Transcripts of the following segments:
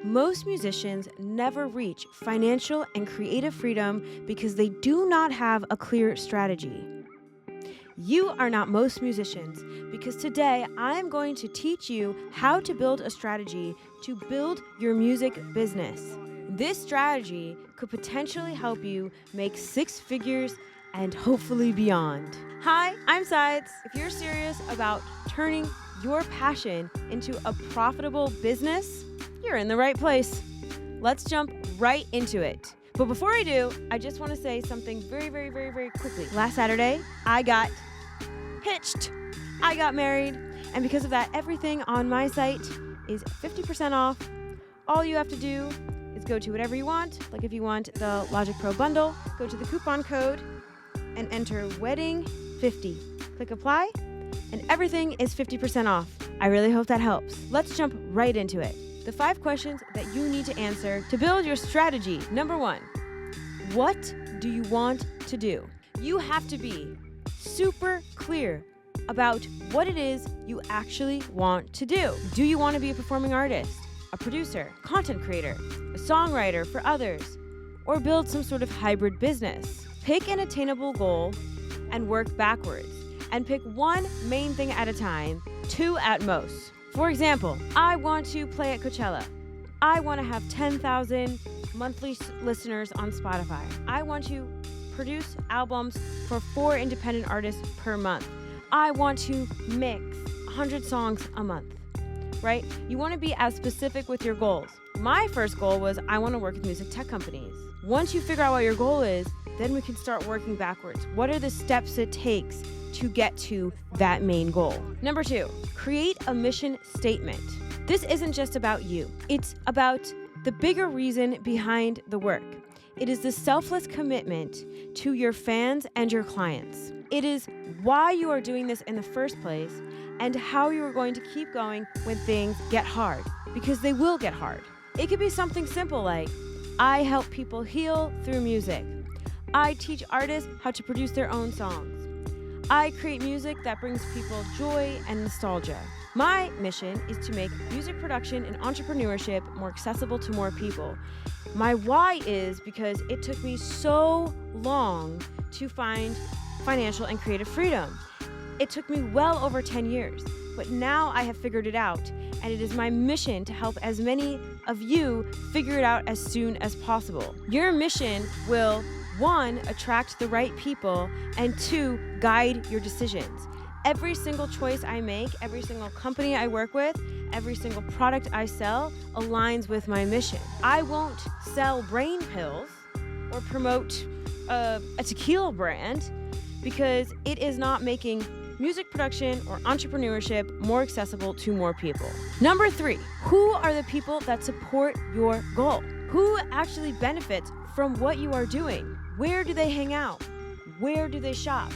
Most musicians never reach financial and creative freedom because they do not have a clear strategy. You are not most musicians because today I am going to teach you how to build a strategy to build your music business. This strategy could potentially help you make six figures and hopefully beyond. Hi, I'm Sides. If you're serious about turning your passion into a profitable business, you're in the right place. Let's jump right into it. But before I do, I just want to say something very quickly. Last Saturday, I got hitched. I got married. And because of that, everything on my site is 50% off. All you have to do is go to whatever you want. Like if you want the Logic Pro bundle, go to the coupon code and enter wedding50. Click apply, and everything is 50% off. I really hope that helps. Let's jump right into it. The 5 questions that you need to answer to build your strategy. Number 1, what do you want to do? You have to be super clear about what it is you actually want to do. Do you want to be a performing artist, a producer, content creator, a songwriter for others, or build some sort of hybrid business? Pick an attainable goal and work backwards, and pick one main thing at a time, 2 at most. For example, I want to play at Coachella. I want to have 10,000 monthly listeners on Spotify. I want to produce albums for 4 independent artists per month. I want to mix 100 songs a month, right? You want to be as specific with your goals. My first goal was I want to work with music tech companies. Once you figure out what your goal is, then we can start working backwards. What are the steps it takes to get to that main goal? Number 2, create a mission statement. This isn't just about you. It's about the bigger reason behind the work. It is the selfless commitment to your fans and your clients. It is why you are doing this in the first place and how you are going to keep going when things get hard, because they will get hard. It could be something simple like, I help people heal through music. I teach artists how to produce their own songs. I create music that brings people joy and nostalgia. My mission is to make music production and entrepreneurship more accessible to more people. My why is because it took me so long to find financial and creative freedom. It took me well over 10 years, but now I have figured it out, and it is my mission to help as many of you figure it out as soon as possible. Your mission will 1, attract the right people, and 2, guide your decisions. Every single choice I make, every single company I work with, every single product I sell aligns with my mission. I won't sell brain pills or promote a tequila brand because it is not making music production or entrepreneurship more accessible to more people. Number 3, who are the people that support your goal? Who actually benefits from what you are doing? Where do they hang out? Where do they shop?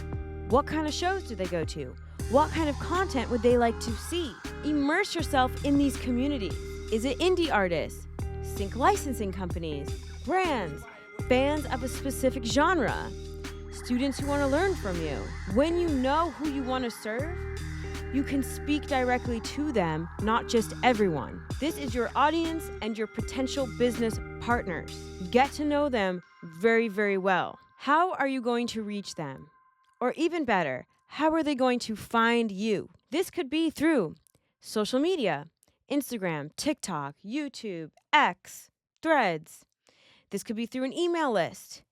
What kind of shows do they go to? What kind of content would they like to see? Immerse yourself in these communities. Is it indie artists, sync licensing companies, brands, fans of a specific genre, students who want to learn from you? When you know who you want to serve, you can speak directly to them, not just everyone. This is your audience and your potential business partners. Get to know them very well. How are you going to reach them? Or even better, how are they going to find you? This could be through social media, Instagram, TikTok, YouTube, X, Threads. This could be through an email list.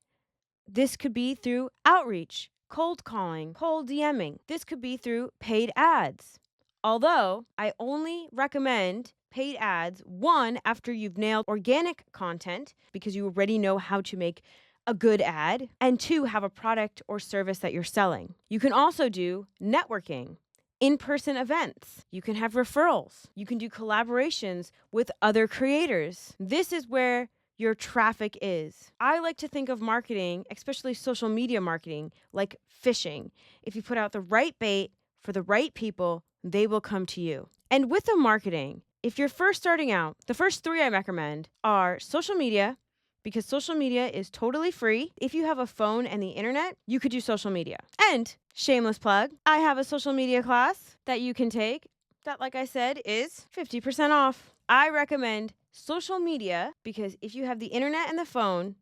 This could be through outreach, cold calling, cold DMing. This could be through paid ads. Although I only recommend paid ads, 1, after you've nailed organic content because you already know how to make a good ad, and 2, have a product or service that you're selling. You can also do networking, in-person events. You can have referrals. You can do collaborations with other creators. This is where your traffic is. I like to think of marketing, especially social media marketing, like fishing. If you put out the right bait for the right people, they will come to you. And with the marketing, if you're first starting out, the first 3 I recommend are social media, because social media is totally free. If you have a phone and the internet, you could do social media. And shameless plug, I have a social media class that you can take that, like I said, is 50% off. I recommend Social media, because if you have the internet and the phone,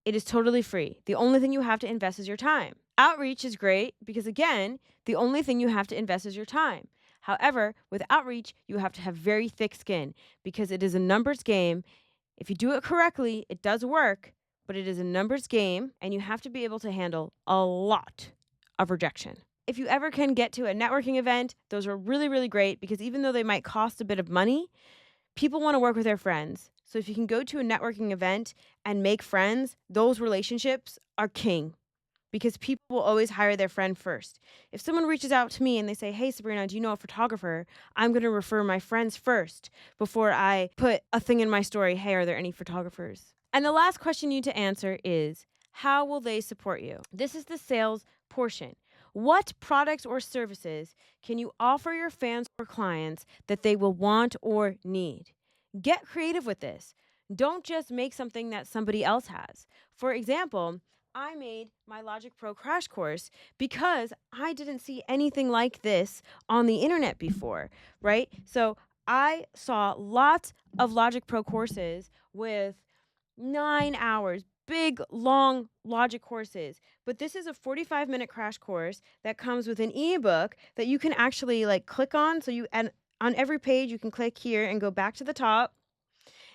it is totally free. The only thing you have to invest is your time. Outreach is great because, again, the only thing you have to invest is your time. However, with outreach, you have to have very thick skin because it is a numbers game. If you do it correctly, it does work, but it is a numbers game and you have to be able to handle a lot of rejection. If you ever can get to a networking event, those are really, really great because even though they might cost a bit of money, people want to work with their friends. So if you can go to a networking event and make friends, those relationships are king because people will always hire their friend first. If someone reaches out to me and they say, "Hey, Sabrina, do you know a photographer?" I'm going to refer my friends first before I put a thing in my story. Hey, are there any photographers? And the last question you need to answer is, how will they support you? This is the sales portion. What products or services can you offer your fans or clients that they will want or need? Get creative with this. Don't just make something that somebody else has. For example, I made my Logic Pro crash course because I didn't see anything like this on the internet before, right? So I saw lots of Logic Pro courses with 9 hours, big, long Logic courses. But this is a 45-minute crash course that comes with an ebook that you can actually click on. And on every page, you can click here and go back to the top.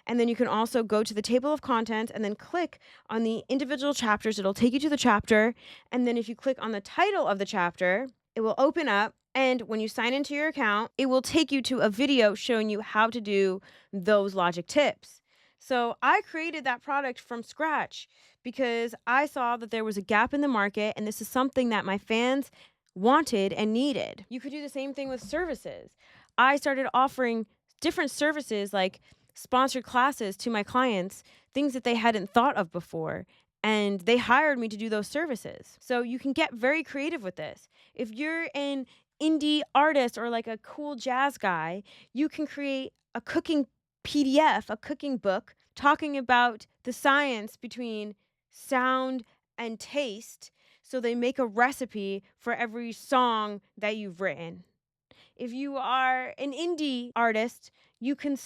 And then you can also go to the table of contents and then click on the individual chapters. It'll take you to the chapter. And then if you click on the title of the chapter, it will open up. And when you sign into your account, it will take you to a video showing you how to do those Logic tips. So I created that product from scratch because I saw that there was a gap in the market, and this is something that my fans wanted and needed. You could do the same thing with services. I started offering different services like sponsored classes to my clients, things that they hadn't thought of before, and they hired me to do those services. So you can get very creative with this. If you're an indie artist or like a cool jazz guy, you can create a cooking PDF, a cooking book, talking about the science between sound and taste. So they make a recipe for every song that you've written. If you are an indie artist, you could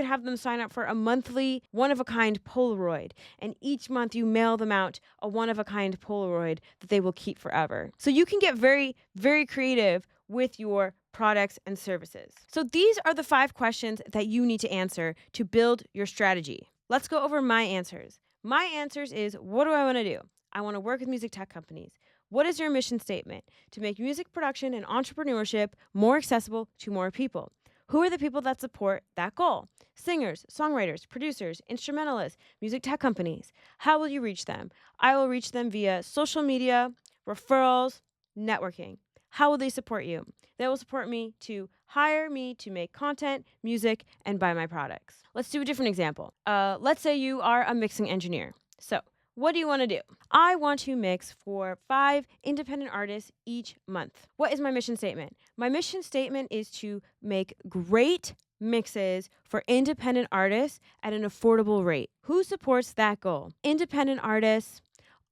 have them sign up for a monthly one-of-a-kind Polaroid. And each month you mail them out a one-of-a-kind Polaroid that they will keep forever. So you can get very, very creative with your products and services. So these are the 5 questions that you need to answer to build your strategy. Let's go over my answers. My answers is, what do I want to do? I want to work with music tech companies. What is your mission statement? To make music production and entrepreneurship more accessible to more people. Who are the people that support that goal? Singers, songwriters, producers, instrumentalists, music tech companies. How will you reach them? I will reach them via social media, referrals, networking. How will they support you? They will support me to hire me to make content, music, and buy my products. Let's do a different example. Let's say you are a mixing engineer. So what do you want to do? I want to mix for 5 independent artists each month. What is my mission statement? My mission statement is to make great mixes for independent artists at an affordable rate. Who supports that goal? Independent artists,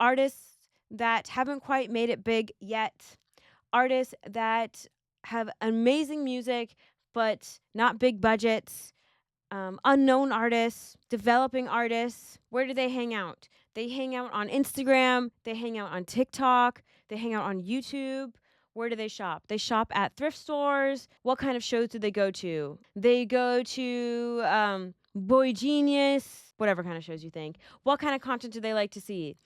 artists that haven't quite made it big yet, artists that have amazing music but not big budgets, unknown artists, developing artists. Where do they hang out? They hang out on Instagram, they hang out on TikTok, they hang out on YouTube. Where do they shop? They shop at thrift stores. What kind of shows do they go to? They go to Boy Genius, whatever kind of shows you think. What kind of content do they like to see?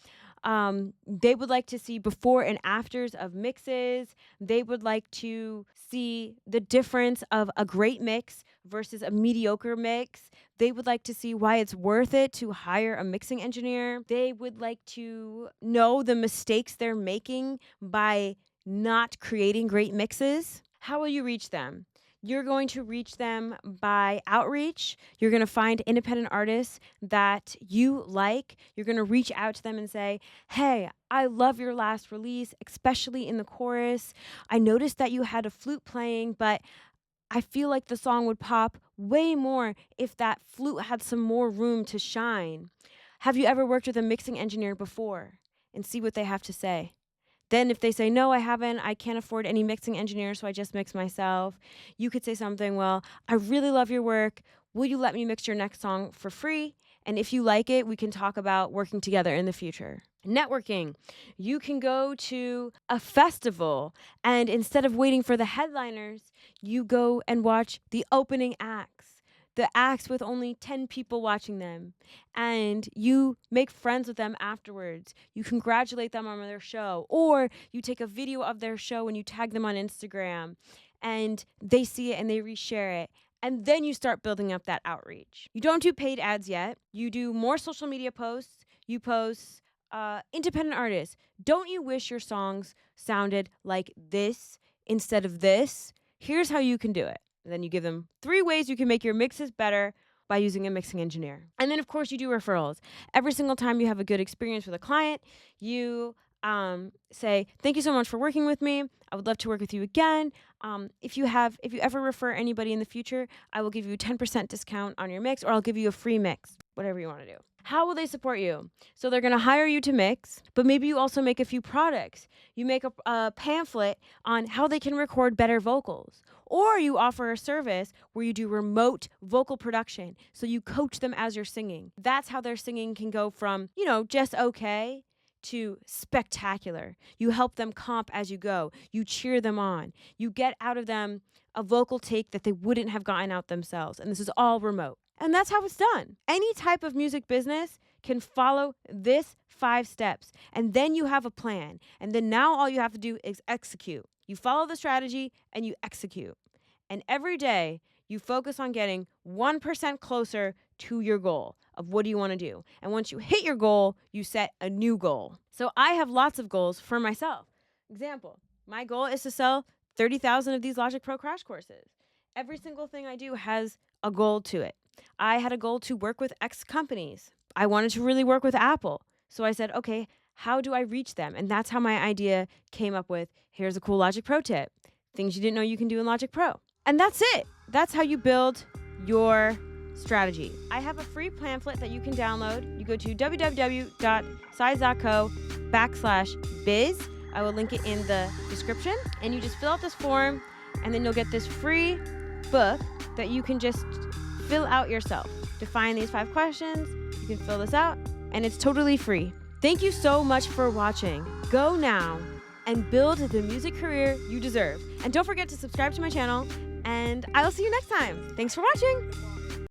They would like to see before and afters of mixes. They would like to see the difference of a great mix versus a mediocre mix. They would like to see why it's worth it to hire a mixing engineer. They would like to know the mistakes they're making by not creating great mixes. How will you reach them? You're going to reach them by outreach. You're going to find independent artists that you like. You're going to reach out to them and say, hey, I love your last release, especially in the chorus. I noticed that you had a flute playing, but I feel like the song would pop way more if that flute had some more room to shine. Have you ever worked with a mixing engineer before? And see what they have to say. Then if they say, no, I haven't, I can't afford any mixing engineer, so I just mix myself, you could say something, well, I really love your work. Will you let me mix your next song for free? And if you like it, we can talk about working together in the future. Networking. You can go to a festival, and instead of waiting for the headliners, you go and watch the opening acts. The acts with only 10 people watching them. And you make friends with them afterwards. You congratulate them on their show. Or you take a video of their show and you tag them on Instagram. And they see it and they reshare it. And then you start building up that outreach. You don't do paid ads yet. You do more social media posts. You post independent artists. Don't you wish your songs sounded like this instead of this? Here's how you can do it. And then you give them 3 ways you can make your mixes better by using a mixing engineer. And then, of course, you do referrals. Every single time you have a good experience with a client, you say, thank you so much for working with me. I would love to work with you again. If you ever refer anybody in the future, I will give you a 10% discount on your mix, or I'll give you a free mix, whatever you want to do. How will they support you? So they're going to hire you to mix, but maybe you also make a few products. You make a pamphlet on how they can record better vocals. Or you offer a service where you do remote vocal production. So you coach them as you're singing. That's how their singing can go from, just okay to spectacular. You help them comp as you go. You cheer them on. You get out of them a vocal take that they wouldn't have gotten out themselves. And this is all remote. And that's how it's done. Any type of music business can follow this 5 steps. And then you have a plan. And then now all you have to do is execute. You follow the strategy and you execute. And every day you focus on getting 1% closer to your goal of what do you want to do. And once you hit your goal, you set a new goal. So I have lots of goals for myself. Example, my goal is to sell 30,000 of these Logic Pro crash courses. Every single thing I do has a goal to it. I had a goal to work with X companies. I wanted to really work with Apple. So I said, okay, how do I reach them? And that's how my idea came up with, here's a cool Logic Pro tip. Things you didn't know you can do in Logic Pro. And that's it. That's how you build your strategy. I have a free pamphlet that you can download. You go to www.size.co/biz. I will link it in the description. And you just fill out this form, and then you'll get this free book that you can just fill out yourself. Define these 5 questions. You can fill this out, and it's totally free. Thank you so much for watching. Go now and build the music career you deserve. And don't forget to subscribe to my channel, and I will see you next time. Thanks for watching.